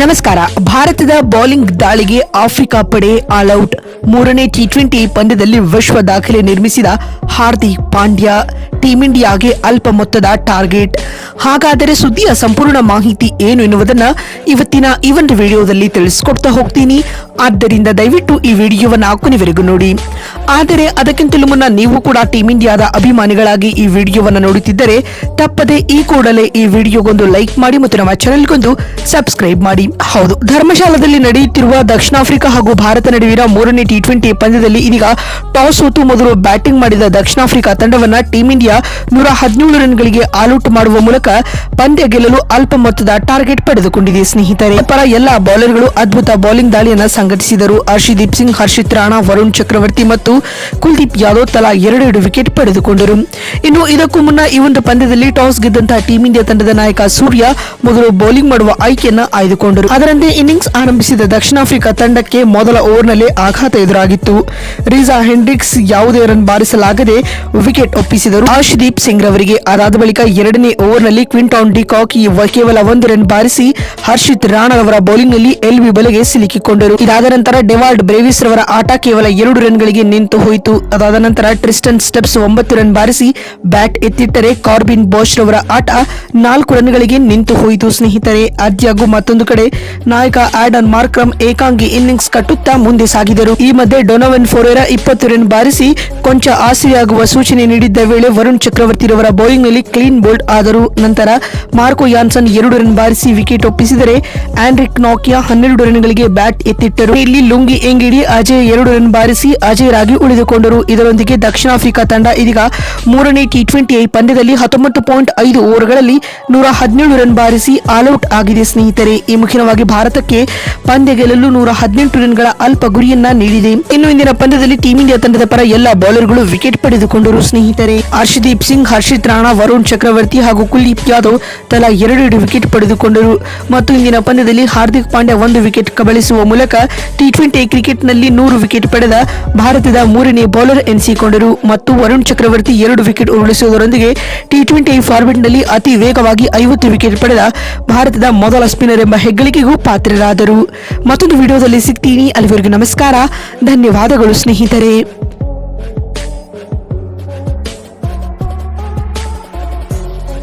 ನಮಸ್ಕಾರ. ಭಾರತದ ಬೌಲಿಂಗ್ ದಾಳಿಗೆ ಆಫ್ರಿಕಾ ಪಡೆ ಆಲ್ಔಟ್. ಮೂರನೇ ಟಿ20 ಪಂದ್ಯದಲ್ಲಿ ವಿಶ್ವ ದಾಖಲೆ ನಿರ್ಮಿಸಿದ ಹಾರ್ದಿಕ್ ಪಾಂಡ್ಯ ಟೀಂ ಇಂಡಿಯಾಗೆ ಅಲ್ಪ ಮೊತ್ತದ ಟಾರ್ಗೆಟ್. ಹಾಗಾದರೆ ಸುದ್ದಿಯ ಸಂಪೂರ್ಣ ಮಾಹಿತಿ ಏನು ಎನ್ನುವುದನ್ನು ಇವತ್ತಿನ ಈ ಒಂದು ವಿಡಿಯೋದಲ್ಲಿ ತಿಳಿಸಿಕೊಡ್ತಾ ಹೋಗ್ತೀನಿ. ಆದ್ದರಿಂದ ದಯವಿಟ್ಟು ಈ ವಿಡಿಯೋವನ್ನು ಕೊನೆವರೆಗೂ ನೋಡಿ. ಆದರೆ ಅದಕ್ಕಿಂತಲೂ ಮುನ್ನ ನೀವು ಕೂಡ ಟೀಂ ಇಂಡಿಯಾದ ಅಭಿಮಾನಿಗಳಾಗಿ ಈ ವಿಡಿಯೋವನ್ನು ನೋಡುತ್ತಿದ್ದರೆ ತಪ್ಪದೆ ಈ ಕೂಡಲೇ ಈ ವಿಡಿಯೋಗೊಂದು ಲೈಕ್ ಮಾಡಿ ಮತ್ತು ನಮ್ಮ ಚಾನೆಲ್ಗೊಂದು ಸಬ್ಸ್ಕ್ರೈಬ್ ಮಾಡಿ. ಹೌದು, ಧರ್ಮಶಾಲಾದಲ್ಲಿ ನಡೆಯುತ್ತಿರುವ ದಕ್ಷಿಣ ಆಫ್ರಿಕಾ ಹಾಗೂ ಭಾರತ ನಡುವಿನ ಮೂರನೇ ಟಿ20 ಪಂದ್ಯದಲ್ಲಿ ಇದೀಗ ಟಾಸ್ ಸೋತು ಮೊದಲು ಬ್ಯಾಟಿಂಗ್ ಮಾಡಿದ ದಕ್ಷಿಣ ಆಫ್ರಿಕಾ ತಂಡವನ್ನ ಟೀಂ ಇಂಡಿಯಾ 117 ರನ್ಗಳಿಗೆ ಆಲ್ಔಟ್ ಮಾಡುವ ಮೂಲಕ ಪಂದ್ಯ ಗೆಲ್ಲಲು ಅಲ್ಪ ಮೊತ್ತದ ಟಾರ್ಗೆಟ್ ಪಡೆದುಕೊಂಡಿದೆ. ಸ್ನೇಹಿತರೆ, ಪರ ಎಲ್ಲಾ ಬೌಲರ್ಗಳು ಅದ್ಭುತ ಬೌಲಿಂಗ್ ದಾಳಿಯನ್ನು ಸಂಘಟಿಸಿದರು. ಹರ್ಷದೀಪ್ ಸಿಂಗ್, ಹರ್ಷಿತ್ ರಾಣಾ, ವರುಣ್ ಚಕ್ರವರ್ತಿ ಮತ್ತು ಕುಲ್ದೀಪ್ ಯಾದವ್ ತಲಾ 2 ವಿಕೆಟ್ ಪಡೆದುಕೊಂಡರು. ಇನ್ನು ಇದಕ್ಕೂ ಮುನ್ನ ಈ ಒಂದು ಪಂದ್ಯದಲ್ಲಿ ಟಾಸ್ ಗೆದ್ದಂತಹ ಟೀಂ ಇಂಡಿಯಾ ತಂಡದ ನಾಯಕ ಸೂರ್ಯ ಮೊದಲು ಬೌಲಿಂಗ್ ಮಾಡುವ ಆಯ್ಕೆಯನ್ನ ಆಯ್ದುಕೊಂಡರು. ಅದರಂತೆ ಇನ್ನಿಂಗ್ಸ್ ಆರಂಭಿಸಿದ ದಕ್ಷಿಣ ಆಫ್ರಿಕಾ ತಂಡಕ್ಕೆ ಮೊದಲ ಓವರ್ನಲ್ಲಿ ಆಘಾತ ಎದುರಾಗಿತ್ತು. ರಿಜಾ ಹೆಂಡ್ರಿಕ್ಸ್ ಯಾವುದೇ ರನ್ ಬಾರಿಸಲಾಗದೆ ವಿಕೆಟ್ ಒಪ್ಪಿಸಿದರು ಹರ್ಷದೀಪ್ ಸಿಂಗ್ ರವರಿಗೆ. ಅದಾದ ಬಳಿಕ ಎರಡನೇ ಓವರ್ನಲ್ಲಿ ಕ್ವಿಂಟಾನ್ ಡಿ ಕಾಕ್ ಕೇವಲ 1 ರನ್ ಬಾರಿಸಿ ಹರ್ಷಿತ್ ರಾಣಾ ರವರ ಬೌಲಿಂಗ್ ನಲ್ಲಿ ಎಲ್ಬಿ ಬಲೆಗೆ ಸಿಲುಕಿಕೊಂಡರು. ಇದಾದ ನಂತರ ಡೆವಾಲ್ಡ್ ಬ್ರೇವಿಸ್ ರವರ ಆಟ ಕೇವಲ 2 ರನ್ಗಳಿಗೆ ನಿಂತು ಹೋಯಿತು. ಅದಾದ ನಂತರ ಟ್ರಿಸ್ಟನ್ ಸ್ಟೆಪ್ಸ್ 9 ರನ್ ಬಾರಿಸಿ ಬ್ಯಾಟ್ ಎತ್ತಿಟ್ಟರೆ ಕಾರ್ಬಿನ್ ಬೋಶ್ ರವರ ಆಟ 4 ರನ್ಗಳಿಗೆ ನಿಂತು ಹೋಯಿತು. ಸ್ನೇಹಿತರೆ, ಆದ್ಯಾಗೂ ಮತ್ತೊಂದು ಕಡೆ ನಾಯಕ ಆಡನ್ ಮಾರ್ಕ್ರಮ್ ಏಕಾಂಗಿ ಇನ್ನಿಂಗ್ಸ್ ಕಟ್ಟುತ್ತಾ ಮುಂದೆ ಸಾಗಿದರು. ಈ ಮಧ್ಯೆ ಡೊನೋವನ್ ಫೊರೇರಾ 20 ರನ್ ಬಾರಿಸಿ ಕೊಂಚ ಆಸರೆಯಾಗುವ ಸೂಚನೆ ನೀಡಿದ್ದ ವೇಳೆ ವರುಣ್ ಚಕ್ರವರ್ತಿ ರವರ ಬೌಲಿಂಗ್ ನಲ್ಲಿ ಕ್ಲೀನ್ ಬೋಲ್ಡ್ ಆದರು. ನಂತರ ಮಾರ್ಕೋ ಯಾನ್ಸನ್ 2 ರನ್ ಬಾರಿಸಿ ವಿಕೆಟ್ ಒಪ್ಪಿಸಿದರೆ ಆಂಡ್ರಿಕ್ ನಾಕಿಯಾ 12 ರನ್ಗಳಿಗೆ ಬ್ಯಾಟ್ ಎತ್ತಿಟ್ಟರು. ಇಲ್ಲಿ ಲುಂಗಿ ಎಂಗಿಡಿ ಅಜಯ್ 2 ರನ್ ಬಾರಿಸಿ ಅಜೇಯರಾಗಿ ಉಳಿದುಕೊಂಡರು. ಇದರೊಂದಿಗೆ ದಕ್ಷಿಣ ಆಫ್ರಿಕಾ ತಂಡ ಇದೀಗ ಮೂರನೇ ಟಿ20 ಪಂದ್ಯದಲ್ಲಿ 19.5 ಓವರ್ಗಳಲ್ಲಿ 117 ರನ್ ಬಾರಿಸಿ ಆಲ್ಔಟ್ ಆಗಿದೆ. ಸ್ನೇಹಿತರೆ, ಈ ಮುಖ್ಯವಾಗಿ ಭಾರತಕ್ಕೆ ಪಂದ್ಯ ಗೆಲ್ಲಲು 118 ರನ್ಗಳ ಅಲ್ಪ ಗುರಿಯನ್ನ ನೀಡಿದೆ. ಇನ್ನು ಇಂದಿನ ಪಂದ್ಯದಲ್ಲಿ ಟೀಂ ಇಂಡಿಯಾ ತಂಡದ ಪರ ಎಲ್ಲ ಬೌಲರ್ಗಳು ವಿಕೆಟ್ ಪಡೆದುಕೊಂಡರು. ಸ್ನೇಹಿತರೆ, ಹರ್ಷದೀಪ್ ಸಿಂಗ್, ಹರ್ಷಿತ್ ರಾಣಾ, ವರುಣ್ ಚಕ್ರವರ್ತಿ ಹಾಗೂ ಕುಲ್ದೀಪ್ ಯಾದವ್ ತಲಾ 2 ವಿಕೆಟ್ ಪಡೆದುಕೊಂಡರು. ಮತ್ತು ಇಂದಿನ ಪಂದ್ಯದಲ್ಲಿ ಹಾರ್ದಿಕ್ ಪಾಂಡ್ಯ 1 ವಿಕೆಟ್ ಕಬಳಿಸುವ ಮೂಲಕ ಟಿ20 ಕ್ರಿಕೆಟ್ನಲ್ಲಿ 100 ವಿಕೆಟ್ ಪಡೆದ ಭಾರತದ ಮೂರನೇ ಬೌಲರ್ ಎನಿಸಿಕೊಂಡರು. ಮತ್ತು ವರುಣ್ ಚಕ್ರವರ್ತಿ 2 ವಿಕೆಟ್ ಉರುಳಿಸುವುದರೊಂದಿಗೆ ಟಿ20 ಫಾರ್ಮೆಟ್ನಲ್ಲಿ ಅತಿ ವೇಗವಾಗಿ 50 ವಿಕೆಟ್ ಪಡೆದ ಭಾರತದ ಮೊದಲ ಸ್ಪಿನ್ನರ್ ಎಂಬ ಹೆಗ್ಗಳಿಕೆಗೂ ಪಾತ್ರರಾದರು. ಮತ್ತೊಂದು ವಿಡಿಯೋದಲ್ಲಿ ಸಿಗ್ತೀನಿ. ಅಲ್ಲಿವರೆಗೂ ನಮಸ್ಕಾರ, ಧನ್ಯವಾದಗಳು ಸ್ನೇಹಿತರೆ.